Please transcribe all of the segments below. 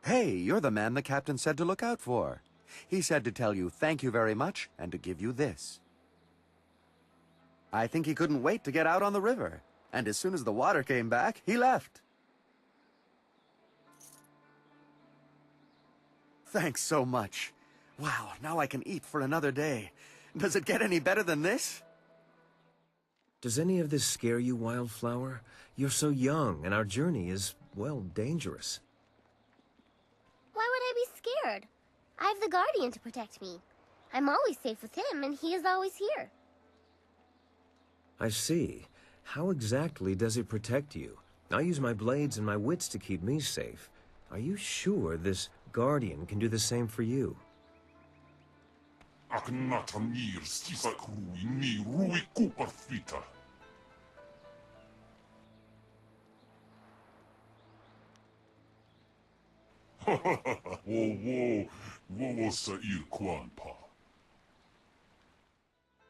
Hey, you're the man the captain said to look out for. He said to tell you thank you very much and to give you this. I think he couldn't wait to get out on the river. And as soon as the water came back, he left. Thanks so much. Wow, now I can eat for another day. Does it get any better than this? Does any of this scare you, Wildflower? You're so young, and our journey is, well, dangerous. Why would I be scared? I have the Guardian to protect me. I'm always safe with him, and he is always here. I see. How exactly does it protect you? I use my blades and my wits to keep me safe. Are you sure this Guardian can do the same for you?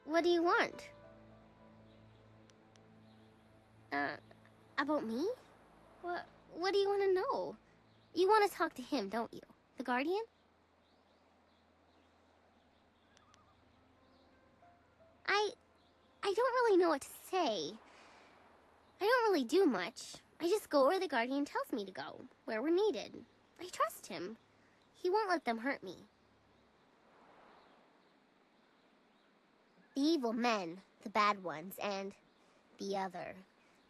What do you want? About me? What do you want to know? You want to talk to him, don't you? The Guardian? I don't really know what to say. I don't really do much. I just go where the Guardian tells me to go, where we're needed. I trust him. He won't let them hurt me. The evil men, the bad ones, and the other.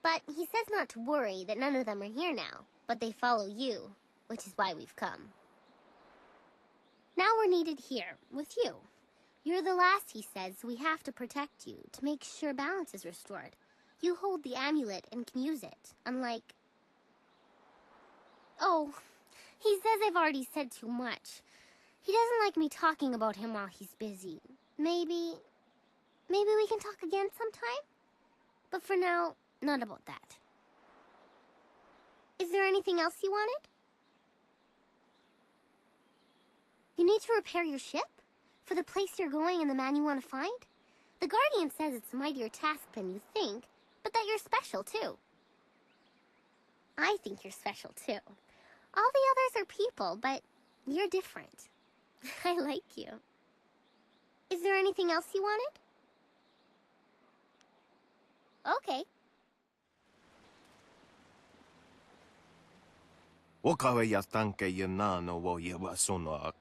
But he says not to worry, that none of them are here now, but they follow you, which is why we've come. Now we're needed here, with you. You're the last, he says, so we have to protect you, to make sure balance is restored. You hold the amulet and can use it, unlike... Oh, he says I've already said too much. He doesn't like me talking about him while he's busy. Maybe we can talk again sometime? But for now, not about that. Is there anything else you wanted? You need to repair your ship? For the place you're going and the man you want to find? The Guardian says it's a mightier task than you think, but that you're special too. I think you're special too. All the others are people, but you're different. I like you. Is there anything else you wanted? Okay. 我搞个亚当给人那no wo ye wa sono ak.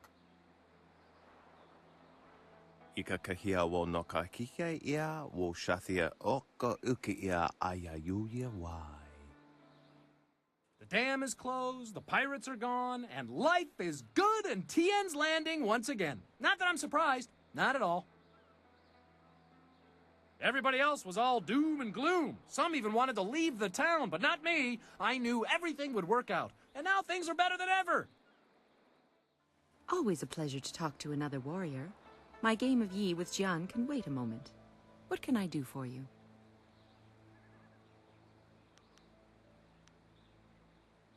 Ika kahia wo no ka kike ia wo shathia oko uki ia ayayuya wai. The dam is closed, the pirates are gone, and life is good in Tien's Landing once again. Not that I'm surprised. Not at all. Everybody else was all doom and gloom. Some even wanted to leave the town, but not me. I knew everything would work out, and now things are better than ever. Always a pleasure to talk to another warrior. My game of Yi with Jian can wait a moment. What can I do for you?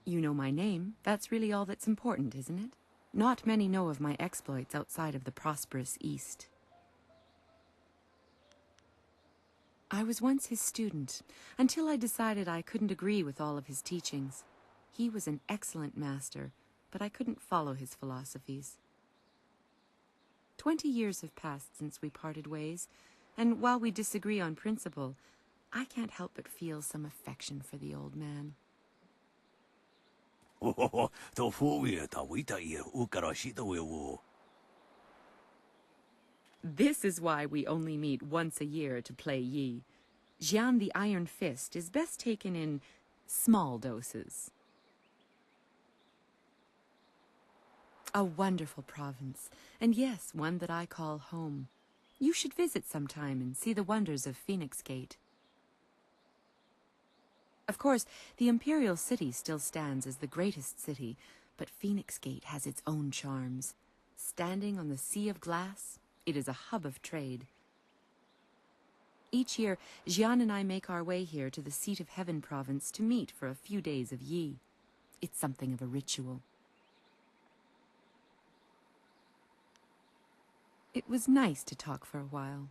You know my name. That's really all that's important, isn't it? Not many know of my exploits outside of the prosperous East. I was once his student, until I decided I couldn't agree with all of his teachings. He was an excellent master, but I couldn't follow his philosophies. 20 years have passed since we parted ways, and while we disagree on principle, I can't help but feel some affection for the old man. This is why we only meet once a year to play Yi. Jian the Iron Fist is best taken in small doses. A wonderful province, and yes, one that I call home. You should visit sometime and see the wonders of Phoenix Gate. Of course, the Imperial City still stands as the greatest city, but Phoenix Gate has its own charms. Standing on the sea of glass, it is a hub of trade. Each year, Jian and I make our way here to the Seat of Heaven province to meet for a few days of Yi. It's something of a ritual. It was nice to talk for a while.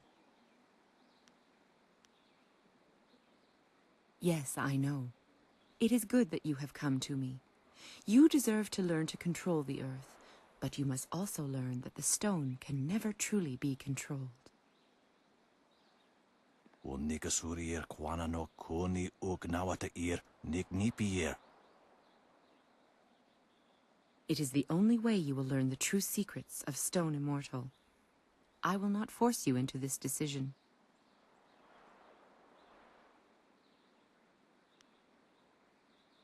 Yes, I know. It is good that you have come to me. You deserve to learn to control the earth, but you must also learn that the stone can never truly be controlled. O nikasurir kwana no koni ugnawata ir niknipier. It is the only way you will learn the true secrets of Stone Immortal. I will not force you into this decision.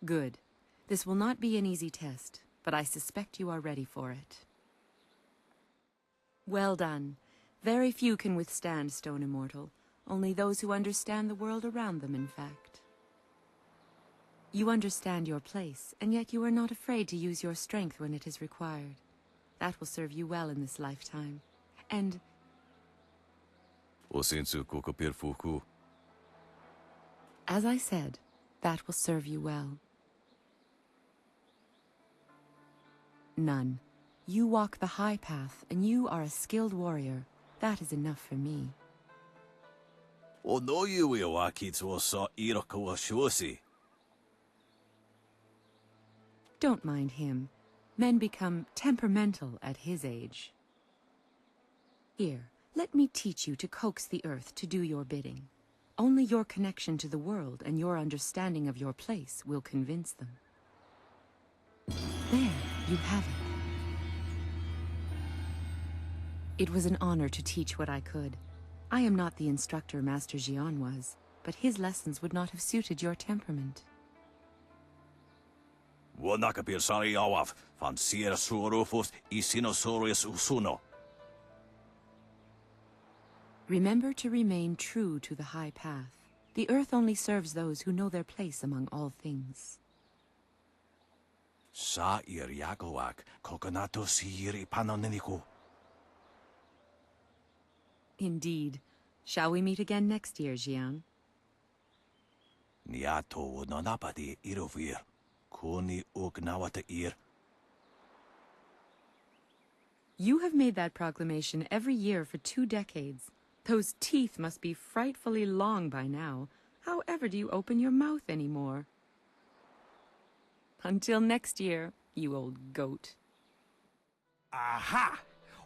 Good. This will not be an easy test, but I suspect you are ready for it. Well done. Very few can withstand Stone Immortal. Only those who understand the world around them, in fact. You understand your place, and yet you are not afraid to use your strength when it is required. That will serve you well in this lifetime. And as I said, that will serve you well. None. You walk the high path, and you are a skilled warrior. That is enough for me. O no yui o akitsu o sa iroko o shuosi. Don't mind him. Men become temperamental at his age. Here, let me teach you to coax the earth to do your bidding. Only your connection to the world and your understanding of your place will convince them. There, you have it. It was an honor to teach what I could. I am not the instructor Master Jian was, but his lessons would not have suited your temperament. Wonakapir sari awaf, van sierra suorufus isinosaurus usuno. Remember to remain true to the high path. The earth only serves those who know their place among all things. Sa ir yagoak, coconato siri panoniniku. Indeed. Shall we meet again next year, Jian? Niato nonapadi irovir, kuni ugnawata ir. You have made that proclamation every year for 2 decades. Those teeth must be frightfully long by now. How ever do you open your mouth anymore? Until next year, you old goat. Aha!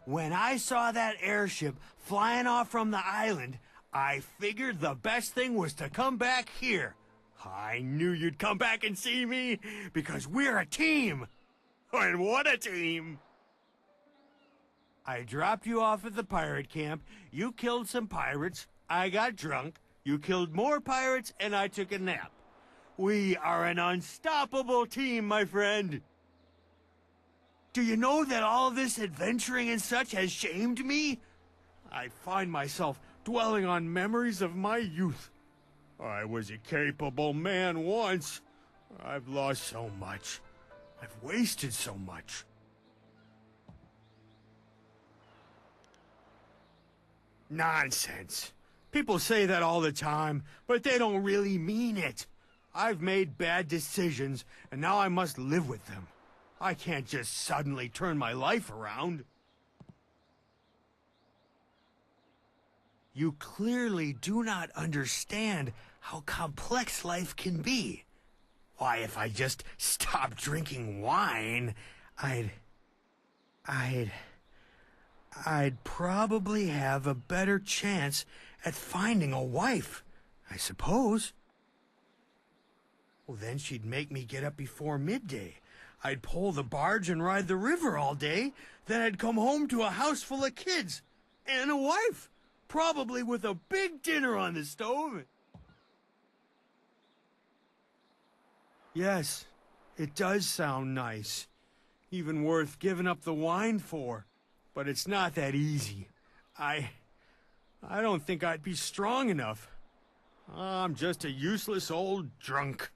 When I saw that airship flying off from the island, I figured the best thing was to come back here. I knew you'd come back and see me, because we're a team! And what a team! I dropped you off at the pirate camp, you killed some pirates, I got drunk, you killed more pirates, and I took a nap. We are an unstoppable team, my friend! Do you know that all this adventuring and such has shamed me? I find myself dwelling on memories of my youth. I was a capable man once. I've lost so much. I've wasted so much. Nonsense. People say that all the time, but they don't really mean it. I've made bad decisions, and now I must live with them. I can't just suddenly turn my life around. You clearly do not understand how complex life can be. Why, if I just stopped drinking wine, I'd probably have a better chance at finding a wife, I suppose. Well, then she'd make me get up before midday. I'd pull the barge and ride the river all day. Then I'd come home to a house full of kids and a wife, probably with a big dinner on the stove. Yes, it does sound nice. Even worth giving up the wine for. But it's not that easy. I don't think I'd be strong enough. I'm just a useless old drunk.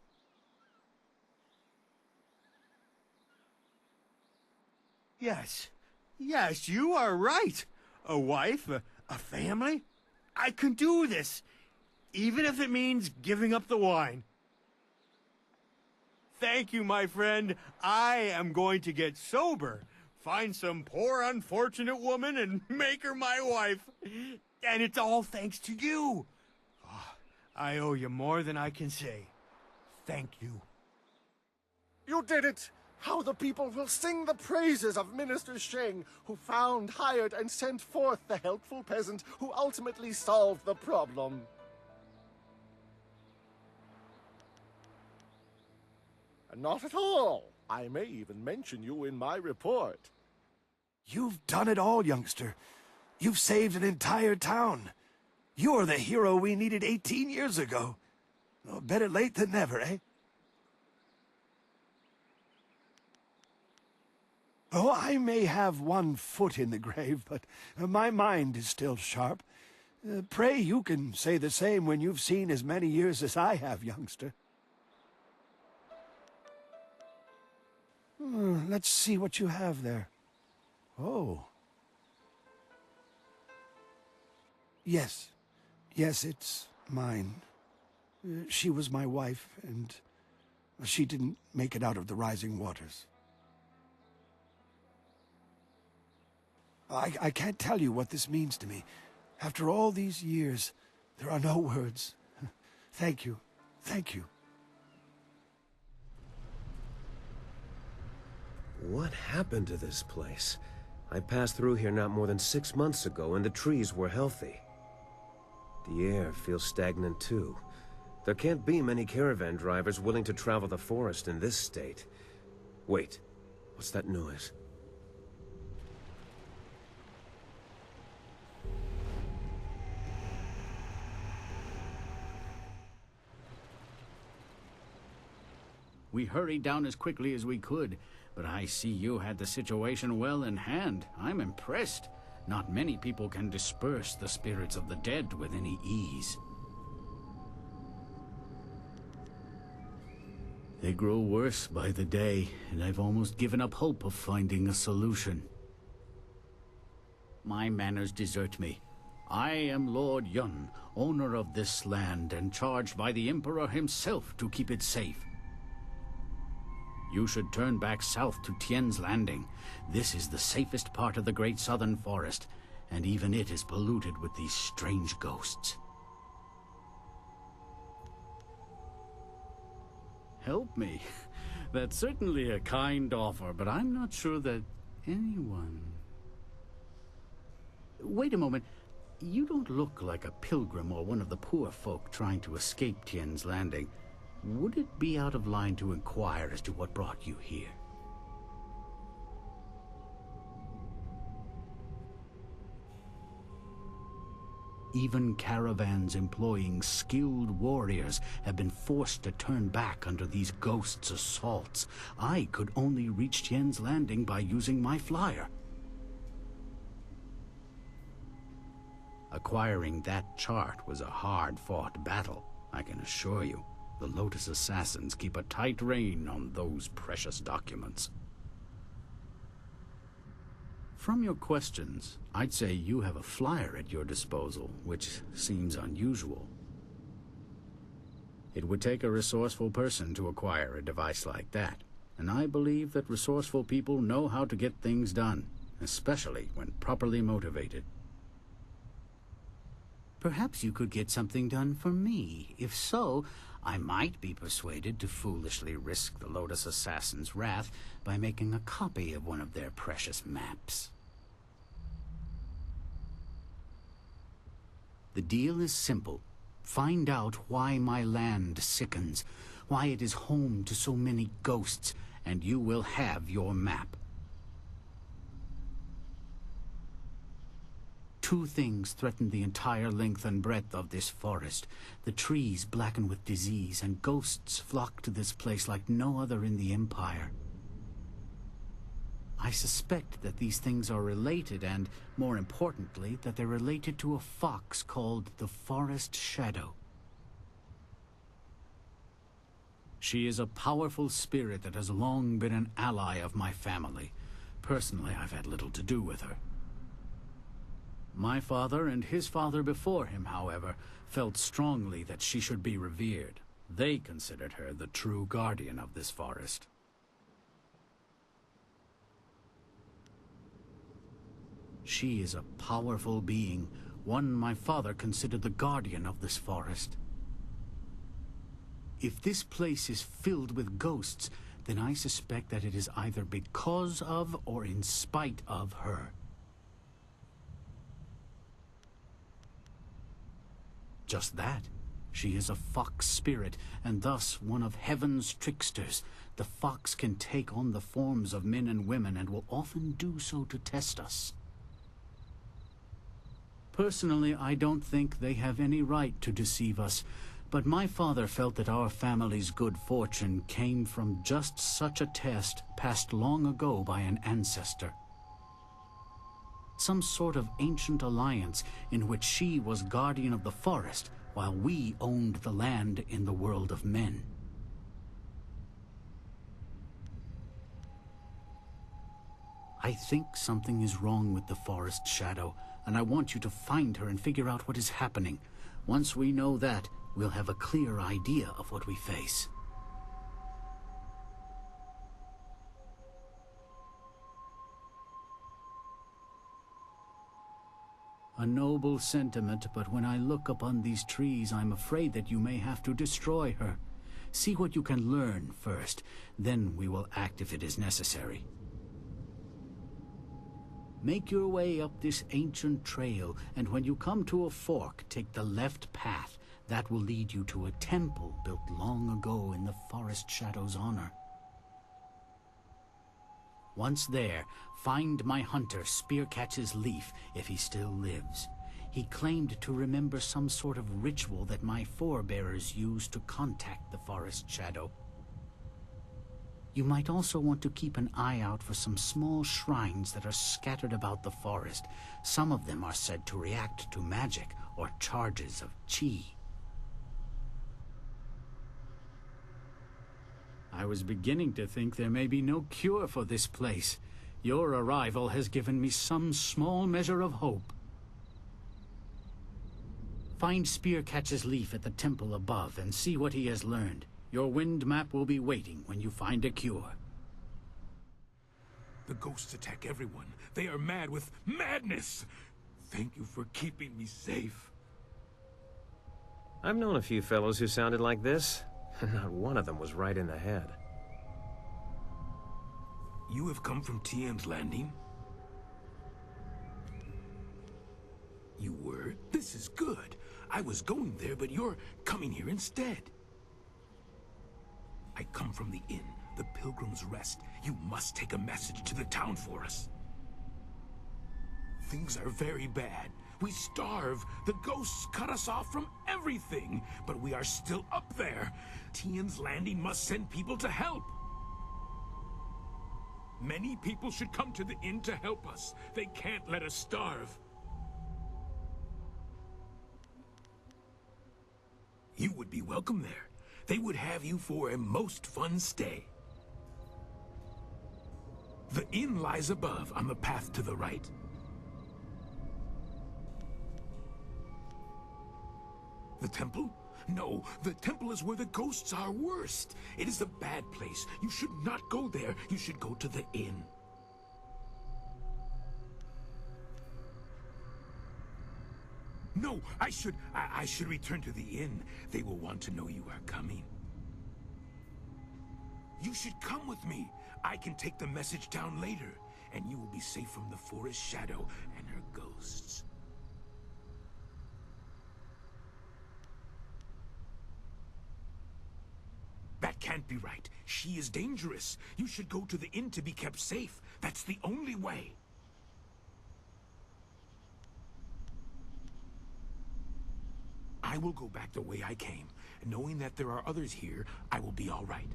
Yes, you are right. A wife, a family. I can do this, even if it means giving up the wine. Thank you, my friend. I am going to get sober, find some poor unfortunate woman and make her my wife. And it's all thanks to you. Oh, I owe you more than I can say. Thank you. You did it! How the people will sing the praises of Minister Sheng, who found, hired, and sent forth the helpful peasant who ultimately solved the problem. Not at all. I may even mention you in my report. You've done it all, youngster. You've saved an entire town. You're the hero we needed 18 years ago. Oh, better late than never, eh? Oh, I may have one foot in the grave, but my mind is still sharp. Pray you can say the same when you've seen as many years as I have, youngster. Let's see what you have there. Oh. Yes. Yes, it's mine. She was my wife, and she didn't make it out of the rising waters. I can't tell you what this means to me. After all these years, there are no words. Thank you. Thank you. What happened to this place? I passed through here not more than 6 months ago, and the trees were healthy. The air feels stagnant, too. There can't be many caravan drivers willing to travel the forest in this state. Wait, what's that noise? We hurried down as quickly as we could, but I see you had the situation well in hand. I'm impressed. Not many people can disperse the spirits of the dead with any ease. They grow worse by the day, and I've almost given up hope of finding a solution. My manners desert me. I am Lord Yun, owner of this land, and charged by the Emperor himself to keep it safe. You should turn back south to Tien's Landing. This is the safest part of the Great Southern Forest, and even it is polluted with these strange ghosts. Help me? That's certainly a kind offer, but I'm not sure that anyone... Wait a moment. You don't look like a pilgrim or one of the poor folk trying to escape Tien's Landing. Would it be out of line to inquire as to what brought you here? Even caravans employing skilled warriors have been forced to turn back under these ghosts' assaults. I could only reach Tien's Landing by using my flyer. Acquiring that chart was a hard-fought battle, I can assure you. The Lotus Assassins keep a tight rein on those precious documents. From your questions, I'd say you have a flyer at your disposal, which seems unusual. It would take a resourceful person to acquire a device like that, and I believe that resourceful people know how to get things done, especially when properly motivated. Perhaps you could get something done for me. If so, I might be persuaded to foolishly risk the Lotus Assassin's wrath by making a copy of one of their precious maps. The deal is simple. Find out why my land sickens, why it is home to so many ghosts, and you will have your map. Two things threaten the entire length and breadth of this forest. The trees blacken with disease, and ghosts flock to this place like no other in the Empire. I suspect that these things are related, and, more importantly, that they're related to a fox called the Forest Shadow. She is a powerful spirit that has long been an ally of my family. Personally, I've had little to do with her. My father and his father before him, however, felt strongly that she should be revered. They considered her the true guardian of this forest. She is a powerful being, one my father considered the guardian of this forest. If this place is filled with ghosts, then I suspect that it is either because of or in spite of her. Just that. She is a fox spirit, and thus one of heaven's tricksters. The fox can take on the forms of men and women, and will often do so to test us. Personally, I don't think they have any right to deceive us, but my father felt that our family's good fortune came from just such a test passed long ago by an ancestor. Some sort of ancient alliance in which she was guardian of the forest, while we owned the land in the world of men. I think something is wrong with the forest shadow, and I want you to find her and figure out what is happening. Once we know that, we'll have a clear idea of what we face. A noble sentiment, but when I look upon these trees, I'm afraid that you may have to destroy her. See what you can learn first, then we will act if it is necessary. Make your way up this ancient trail, and when you come to a fork, take the left path. That will lead you to a temple built long ago in the forest shadow's honor. Once there, find my hunter, Spearcatch's Leaf, if he still lives. He claimed to remember some sort of ritual that my forebears used to contact the forest shadow. You might also want to keep an eye out for some small shrines that are scattered about the forest. Some of them are said to react to magic or charges of chi. I was beginning to think there may be no cure for this place. Your arrival has given me some small measure of hope. Find Spearcatch's Leaf at the temple above and see what he has learned. Your wind map will be waiting when you find a cure. The ghosts attack everyone. They are mad with madness. Thank you for keeping me safe. I've known a few fellows who sounded like this, and not one of them was right in the head. You have come from TM's Landing? You were? This is good. I was going there, but you're coming here instead. I come from the inn, the Pilgrim's Rest. You must take a message to the town for us. Things are very bad. We starve. The ghosts cut us off from everything. But we are still up there. Tian's Landing must send people to help. Many people should come to the inn to help us. They can't let us starve. You would be welcome there. They would have you for a most fun stay. The inn lies above on the path to the right. The temple? No, the temple is where the ghosts are worst. It is a bad place. You should not go there. You should go to the inn. No, I should return to the inn. They will want to know you are coming. You should come with me. I can take the message down later, and you will be safe from the forest shadow and her ghosts. That can't be right. She is dangerous. You should go to the inn to be kept safe. That's the only way. I will go back the way I came. Knowing that there are others here, I will be all right.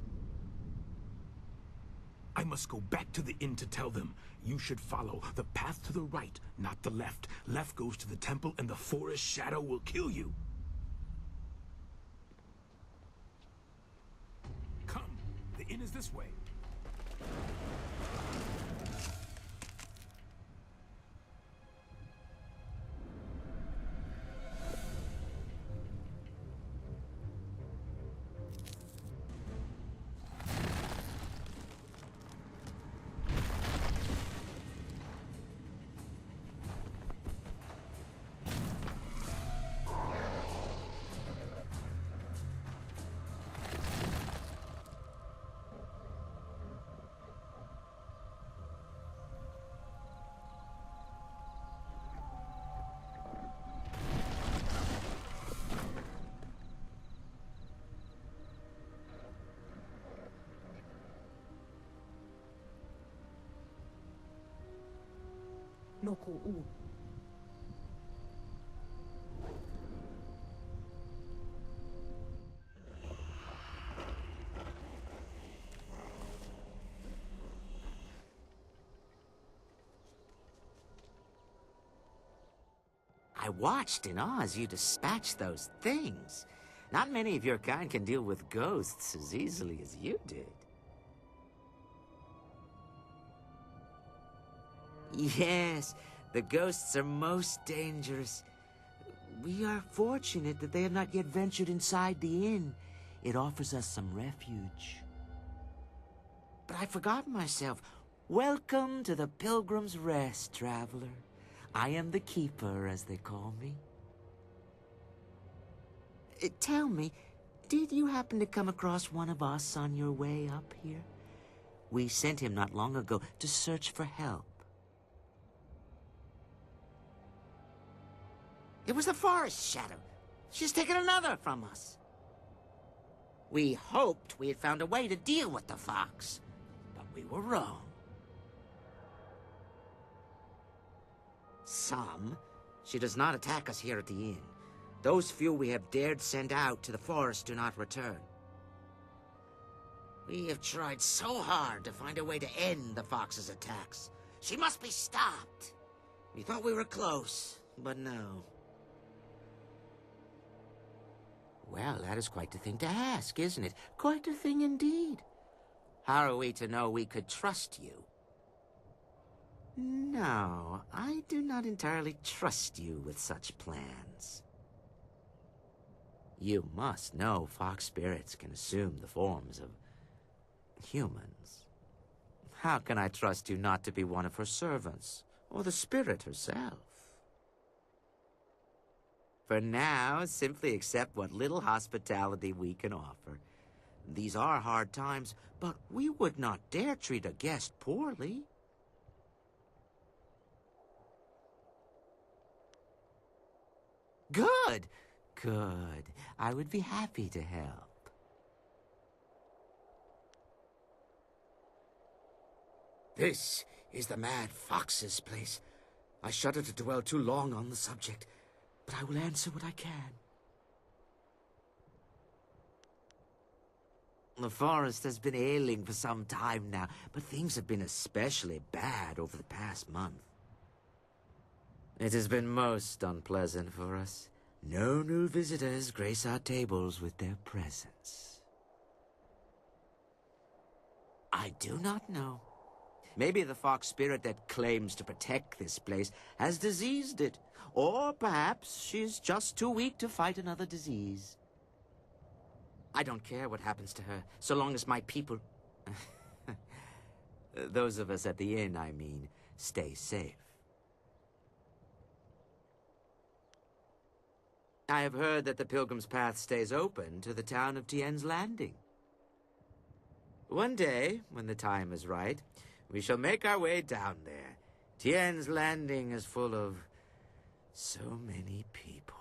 I must go back to the inn to tell them. You should follow the path to the right, not the left. Left goes to the temple, and the forest shadow will kill you. Come, the inn is this way. I watched in awe as you dispatched those things. Not many of your kind can deal with ghosts as easily as you did. Yes, the ghosts are most dangerous. We are fortunate that they have not yet ventured inside the inn. It offers us some refuge. But I forgot myself. Welcome to the Pilgrim's Rest, traveler. I am the keeper, as they call me. Tell me, did you happen to come across one of us on your way up here? We sent him not long ago to search for help. It was the Forest Shadow. She's taken another from us. We hoped we had found a way to deal with the fox, but we were wrong. She does not attack us here at the inn. Those few we have dared send out to the forest do not return. We have tried so hard to find a way to end the fox's attacks. She must be stopped. We thought we were close, but no. Well, that is quite the thing to ask, isn't it? Quite a thing indeed. How are we to know we could trust you? No, I do not entirely trust you with such plans. You must know fox spirits can assume the forms of humans. How can I trust you not to be one of her servants, or the spirit herself? For now, simply accept what little hospitality we can offer. These are hard times, but we would not dare treat a guest poorly. Good, good. I would be happy to help. This is the Mad Fox's place. I shudder to dwell too long on the subject, but I will answer what I can. The forest has been ailing for some time now, but things have been especially bad over the past month. It has been most unpleasant for us. No new visitors grace our tables with their presence. I do not know. Maybe the fox spirit that claims to protect this place has diseased it. Or perhaps she's just too weak to fight another disease. I don't care what happens to her, so long as my people... Those of us at the inn, I mean, stay safe. I have heard that the Pilgrim's Path stays open to the town of Tien's Landing. One day, when the time is right, we shall make our way down there. Tien's Landing is full of so many people.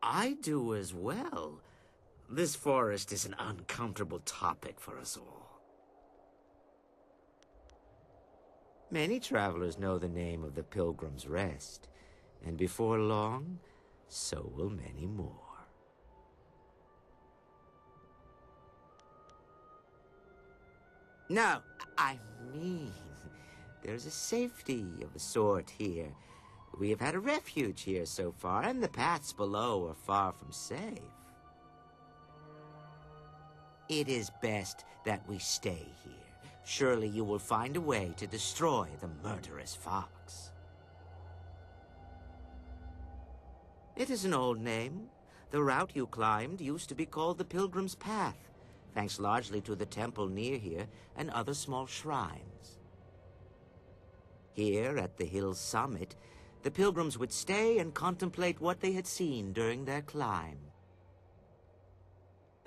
I do as well. This forest is an uncomfortable topic for us all. Many travelers know the name of the Pilgrim's Rest, and before long, so will many more. No, I mean, there's a safety of a sort here. We have had a refuge here so far, and the paths below are far from safe. It is best that we stay here. Surely you will find a way to destroy the murderous fox. It is an old name. The route you climbed used to be called the Pilgrim's Path, thanks largely to the temple near here and other small shrines. Here, at the hill's summit, the pilgrims would stay and contemplate what they had seen during their climb.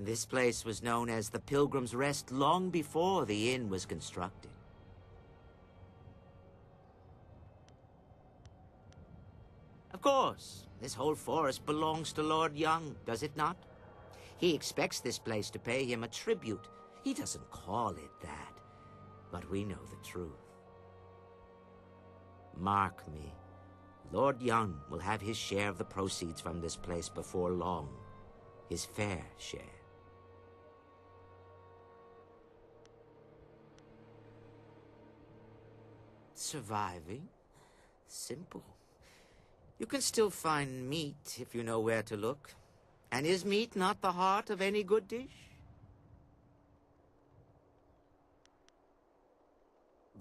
This place was known as the Pilgrim's Rest long before the inn was constructed. Of course, this whole forest belongs to Lord Young, does it not? He expects this place to pay him a tribute. He doesn't call it that. but we know the truth. Mark me, Lord Young will have his share of the proceeds from this place before long. His fair share. Surviving? Simple. You can still find meat if you know where to look. And is meat not the heart of any good dish?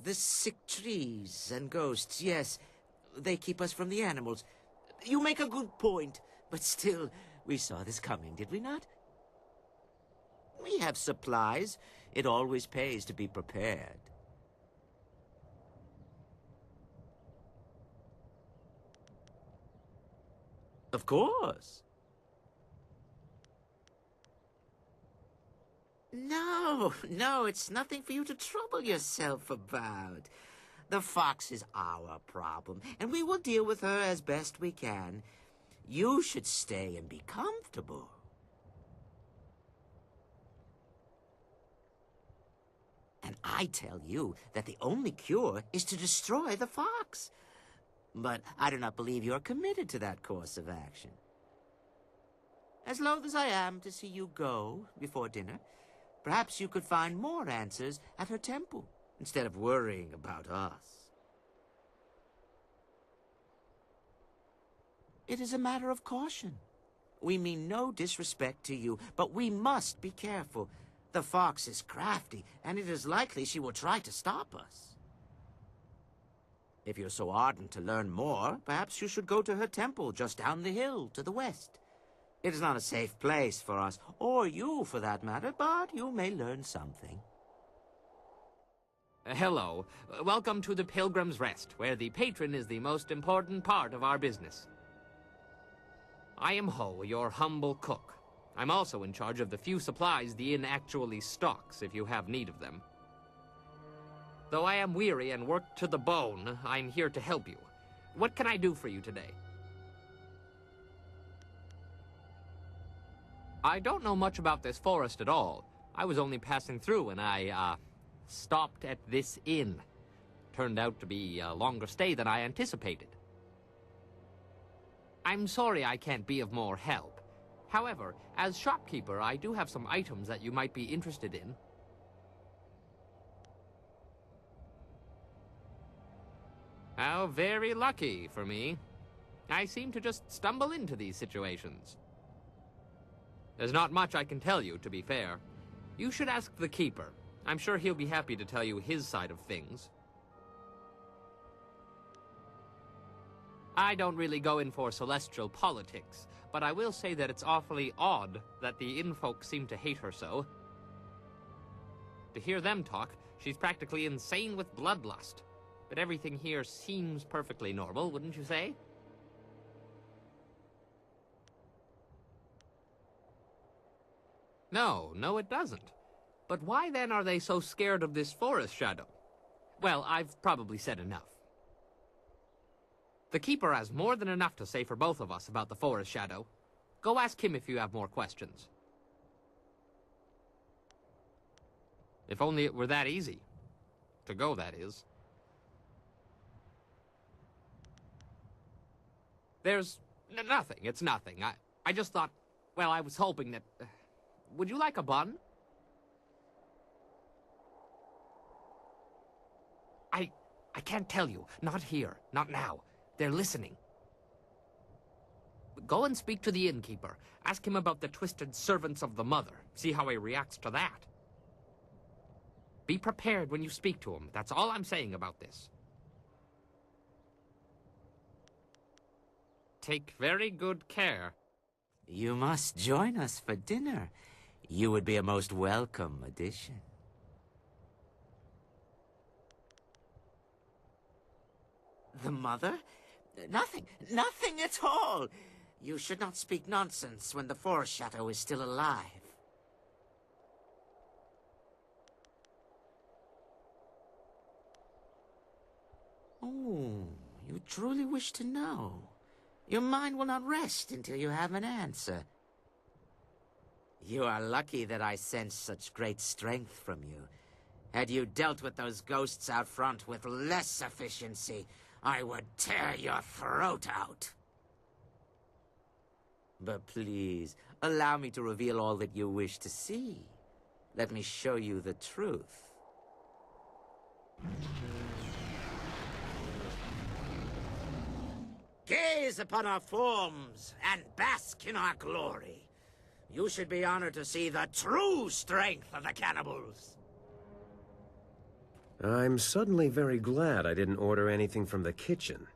The sick trees and ghosts, yes, they keep us from the animals. You make a good point, but still, we saw this coming, did we not? We have supplies. It always pays to be prepared. Of course. No, it's nothing for you to trouble yourself about. The fox is our problem, and we will deal with her as best we can. You should stay and be comfortable. And I tell you that the only cure is to destroy the fox. But I do not believe you are committed to that course of action. As loath as I am to see you go before dinner, perhaps you could find more answers at her temple, instead of worrying about us. It is a matter of caution. We mean no disrespect to you, but we must be careful. The fox is crafty, and it is likely she will try to stop us. If you're so ardent to learn more, perhaps you should go to her temple just down the hill to the west. It is not a safe place for us, or you for that matter, but you may learn something. Hello. Welcome to the Pilgrim's Rest, where the patron is the most important part of our business. I am Ho, your humble cook. I'm also in charge of the few supplies the inn actually stocks, if you have need of them. Though I am weary and worked to the bone, I'm here to help you. What can I do for you today? I don't know much about this forest at all. I was only passing through and I, stopped at this inn. Turned out to be a longer stay than I anticipated. I'm sorry I can't be of more help. However, as shopkeeper, I do have some items that you might be interested in. How very lucky for me. I seem to just stumble into these situations. There's not much I can tell you, to be fair. You should ask the keeper. I'm sure he'll be happy to tell you his side of things. I don't really go in for celestial politics, but I will say that it's awfully odd that the inn folk seem to hate her so. To hear them talk, she's practically insane with bloodlust. But everything here seems perfectly normal, wouldn't you say? No, it doesn't. But why then are they so scared of this forest shadow? Well, I've probably said enough. The keeper has more than enough to say for both of us about the forest shadow. Go ask him if you have more questions. If only it were that easy. To go, that is. There's nothing. It's nothing. I just thought, well, I was hoping that... would you like a bun? I can't tell you. Not here. Not now. They're listening. Go and speak to the innkeeper. Ask him about the twisted servants of the mother. See how he reacts to that. Be prepared when you speak to him. That's all I'm saying about this. Take very good care. You must join us for dinner. You would be a most welcome addition. The mother? Nothing at all. You should not speak nonsense when the forest shadow is still alive. Oh, you truly wish to know. Your mind will not rest until you have an answer. You are lucky that I sense such great strength from you. Had you dealt with those ghosts out front with less efficiency, I would tear your throat out. But please, allow me to reveal all that you wish to see. Let me show you the truth. Gaze upon our forms and bask in our glory. You should be honored to see the true strength of the cannibals. I'm suddenly very glad I didn't order anything from the kitchen.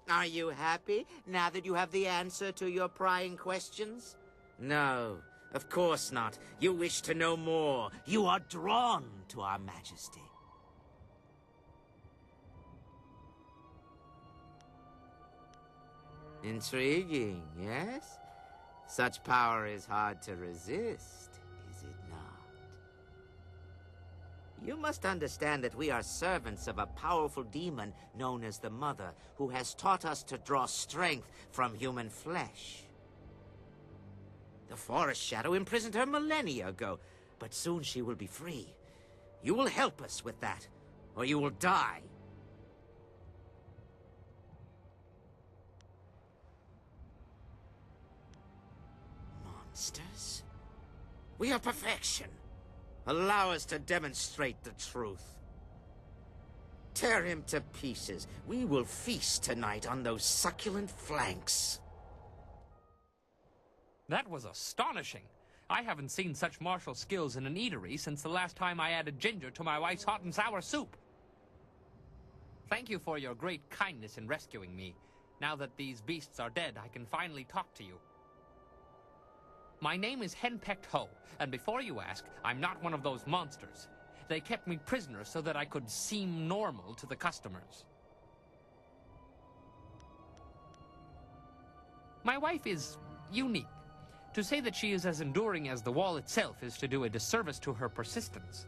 Are you happy now that you have the answer to your prying questions? No, of course not. You wish to know more. You are drawn to our majesty. Intriguing, yes? Such power is hard to resist, is it not? You must understand that we are servants of a powerful demon known as the Mother, who has taught us to draw strength from human flesh. The Forest Shadow imprisoned her millennia ago, but soon she will be free. You will help us with that, or you will die. Monsters? We are perfection. Allow us to demonstrate the truth. Tear him to pieces. We will feast tonight on those succulent flanks. That was astonishing. I haven't seen such martial skills in an eatery since the last time I added ginger to my wife's hot and sour soup. Thank you for your great kindness in rescuing me. Now that these beasts are dead, I can finally talk to you. My name is Henpecked Ho, and before you ask, I'm not one of those monsters. They kept me prisoner so that I could seem normal to the customers. My wife is unique. To say that she is as enduring as the wall itself is to do a disservice to her persistence.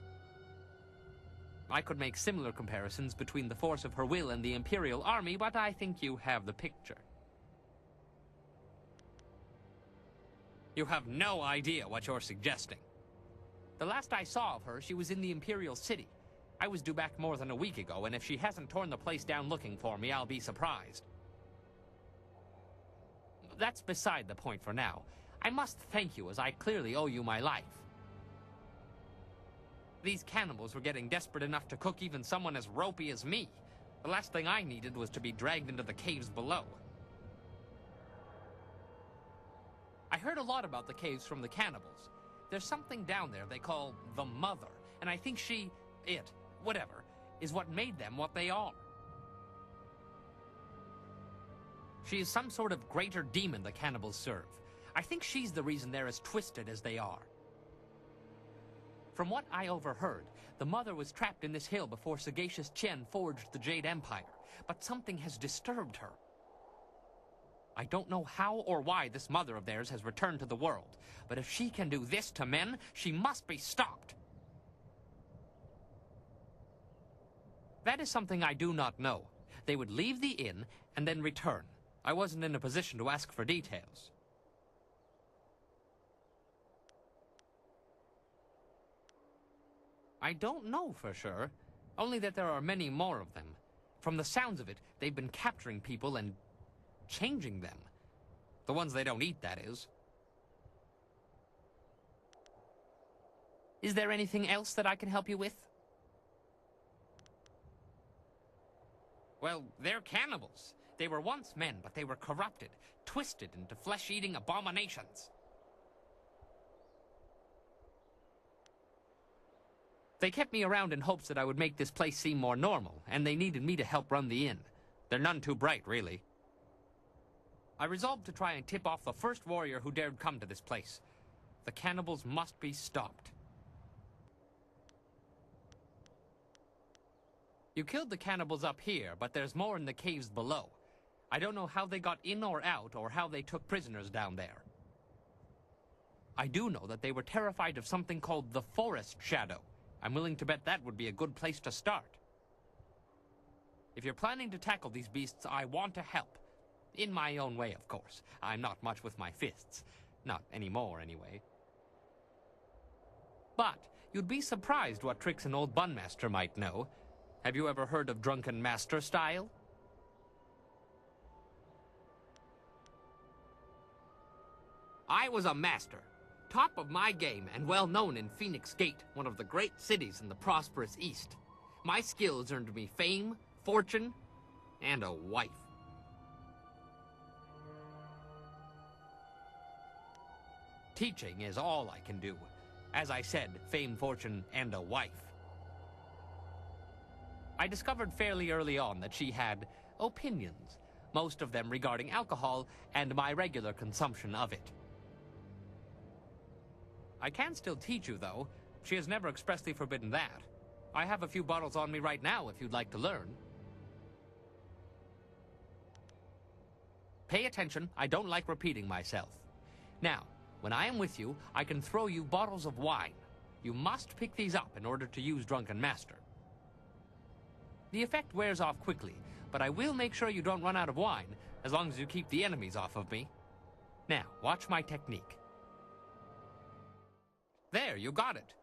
I could make similar comparisons between the force of her will and the Imperial Army, but I think you have the picture. You have no idea what you're suggesting. The last I saw of her, she was in the Imperial City. I was due back more than a week ago, and if she hasn't torn the place down looking for me, I'll be surprised. That's beside the point for now. I must thank you, as I clearly owe you my life. These cannibals were getting desperate enough to cook even someone as ropey as me. The last thing I needed was to be dragged into the caves below. I heard a lot about the caves from the cannibals. There's something down there they call the Mother, and I think whatever, is what made them what they are. She is some sort of greater demon the cannibals serve. I think she's the reason they're as twisted as they are. From what I overheard, the Mother was trapped in this hill before Sagacious Chen forged the Jade Empire, but something has disturbed her. I don't know how or why this Mother of theirs has returned to the world, but if she can do this to men, she must be stopped. That is something I do not know. They would leave the inn and then return. I wasn't in a position to ask for details. I don't know for sure, only that there are many more of them. From the sounds of it, they've been capturing people and changing them. The ones they don't eat, that is. Is there anything else that I can help you with? Well, they're cannibals. They were once men, but they were corrupted, twisted into flesh-eating abominations. They kept me around in hopes that I would make this place seem more normal, and they needed me to help run the inn. They're none too bright, really. I resolved to try and tip off the first warrior who dared come to this place. The cannibals must be stopped. You killed the cannibals up here, but there's more in the caves below. I don't know how they got in or out, or how they took prisoners down there. I do know that they were terrified of something called the Forest Shadow. I'm willing to bet that would be a good place to start. If you're planning to tackle these beasts, I want to help. In my own way, of course. I'm not much with my fists. Not anymore, anyway. But You'd be surprised what tricks an old bunmaster might know. Have you ever heard of drunken master style? I was a master, top of my game and well known in Phoenix Gate, one of the great cities in the prosperous East. My skills earned me fame, fortune, and a wife. Teaching is all I can do. As I said, fame, fortune, and a wife. I discovered fairly early on that she had opinions, most of them regarding alcohol and my regular consumption of it. I can still teach you, though. She has never expressly forbidden that. I have a few bottles on me right now if you'd like to learn. Pay attention, I don't like repeating myself. Now, when I am with you, I can throw you bottles of wine. You must pick these up in order to use Drunken Master. The effect wears off quickly, but I will make sure you don't run out of wine, as long as you keep the enemies off of me. Now, watch my technique. There, you got it.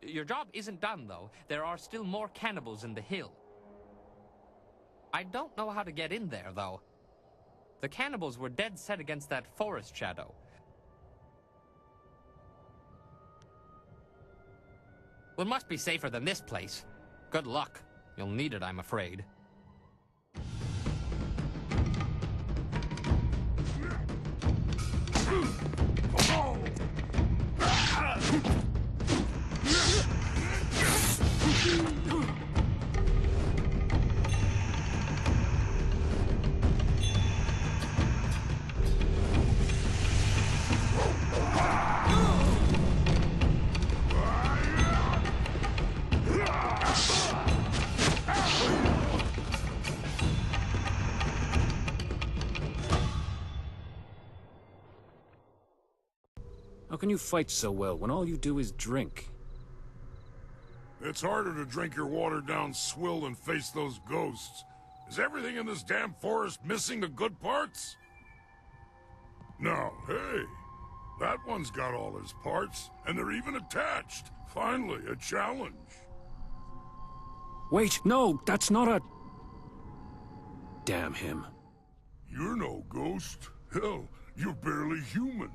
Your job isn't done, though. There are still more cannibals in the hill. I don't know how to get in there, though. The cannibals were dead set against that forest shadow. Well, it must be safer than this place. Good luck. You'll need it, I'm afraid. How can you fight so well when all you do is drink? It's harder to drink your watered-down swill than face those ghosts. Is everything in this damn forest missing the good parts? No, hey, that one's got all his parts, and they're even attached. Finally, a challenge. Wait, no, that's not a... Damn him. You're no ghost. Hell, you're barely human.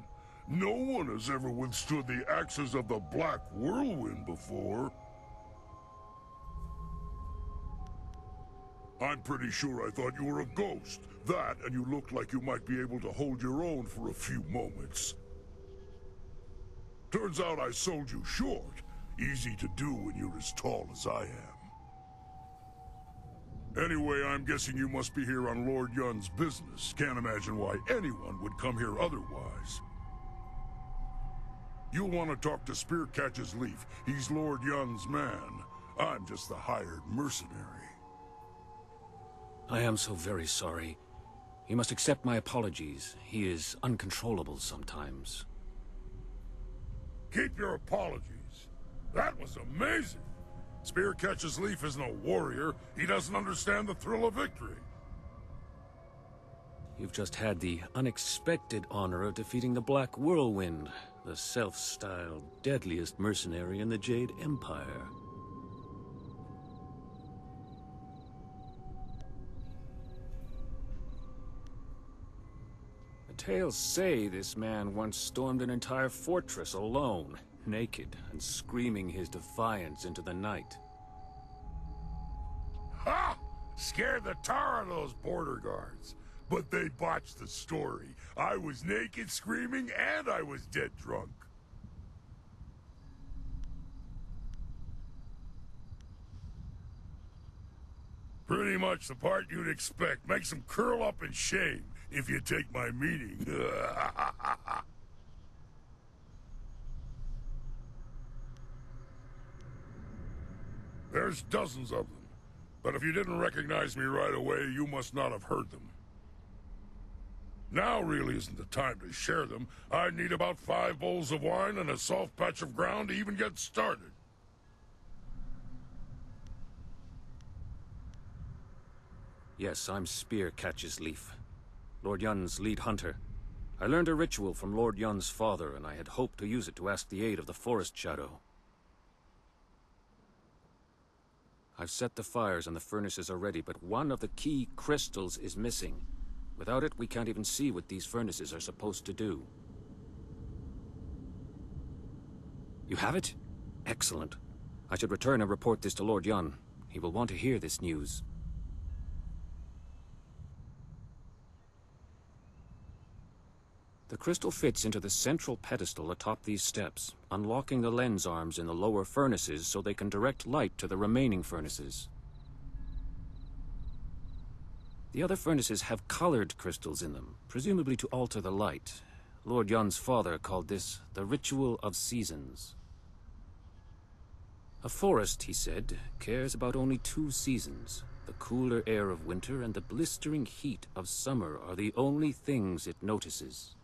No one has ever withstood the axes of the Black Whirlwind before. I'm pretty sure I thought you were a ghost. That, and you looked like you might be able to hold your own for a few moments. Turns out I sold you short. Easy to do when you're as tall as I am. Anyway, I'm guessing you must be here on Lord Yun's business. Can't imagine why anyone would come here otherwise. You'll want to talk to Spearcatch's Leaf. He's Lord Yun's man. I'm just the hired mercenary. I am so very sorry. You must accept my apologies. He is uncontrollable sometimes. Keep your apologies. That was amazing. Spearcatch's Leaf isn't a warrior. He doesn't understand the thrill of victory. You've just had the unexpected honor of defeating the Black Whirlwind, the self-styled deadliest mercenary in the Jade Empire. The tales say this man once stormed an entire fortress alone, naked and screaming his defiance into the night. Ha! Scared the tar out of those border guards. But they botched the story. I was naked, screaming, and I was dead drunk. Pretty much the part you'd expect. Makes them curl up in shame if you take my meaning. There's dozens of them. But if you didn't recognize me right away, you must not have heard them. Now really isn't the time to share them. I'd need about 5 bowls of wine and a soft patch of ground to even get started. Yes, I'm Spearcatch's Leaf, Lord Yun's lead hunter. I learned a ritual from Lord Yun's father, and I had hoped to use it to ask the aid of the Forest Shadow. I've set the fires and the furnaces are ready, but one of the key crystals is missing. Without it, we can't even see what these furnaces are supposed to do. You have it? Excellent. I should return and report this to Lord Yun. He will want to hear this news. The crystal fits into the central pedestal atop these steps, unlocking the lens arms in the lower furnaces so they can direct light to the remaining furnaces. The other furnaces have colored crystals in them, presumably to alter the light. Lord Yun's father called this the Ritual of Seasons. A forest, he said, cares about only 2 seasons. The cooler air of winter and the blistering heat of summer are the only things it notices.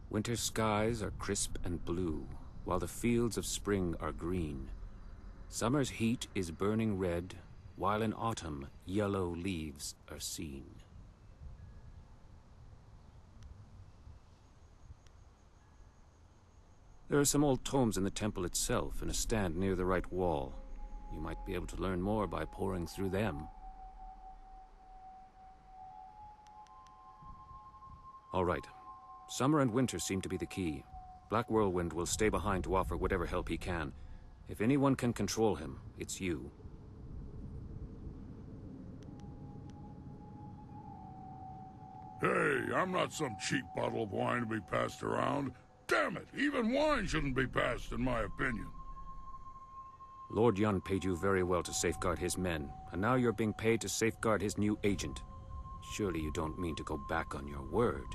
Winter skies are crisp and blue, while the fields of spring are green. Summer's heat is burning red, while in autumn, yellow leaves are seen. There are some old tomes in the temple itself, in a stand near the right wall. You might be able to learn more by poring through them. All right. Summer and winter seem to be the key. Black Whirlwind will stay behind to offer whatever help he can. If anyone can control him, it's you. Hey, I'm not some cheap bottle of wine to be passed around. Damn it, even wine shouldn't be passed, in my opinion. Lord Yun paid you very well to safeguard his men, and now you're being paid to safeguard his new agent. Surely you don't mean to go back on your word.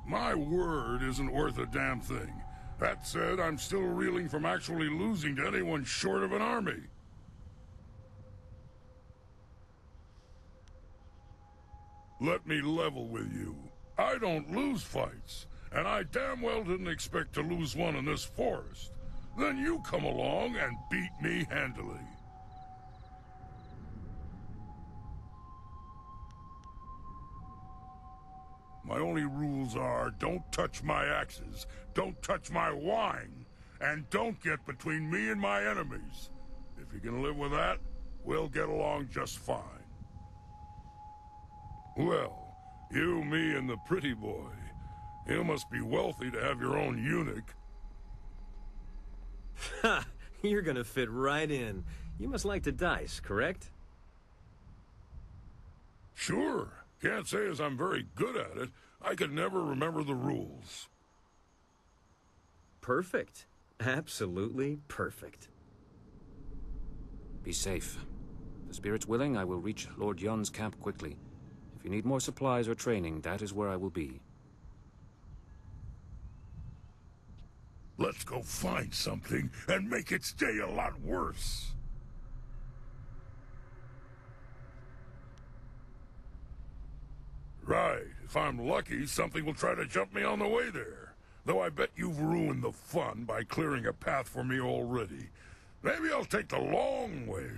My word isn't worth a damn thing. That said, I'm still reeling from actually losing to anyone short of an army. Let me level with you. I don't lose fights, and I damn well didn't expect to lose one in this forest. Then you come along and beat me handily. My only rules are, don't touch my axes, don't touch my wine, and don't get between me and my enemies. If you can live with that, we'll get along just fine. Well, you, me, and the pretty boy. You must be wealthy to have your own eunuch. Ha! You're gonna fit right in. You must like to dice, correct? Sure. Can't say as I'm very good at it. I could never remember the rules. Perfect. Absolutely perfect. Be safe. If the spirit's willing, I will reach Lord Yun's camp quickly. If you need more supplies or training, that is where I will be. Let's go find something and make its day a lot worse. Right. If I'm lucky, something will try to jump me on the way there. Though I bet you've ruined the fun by clearing a path for me already. Maybe I'll take the long way.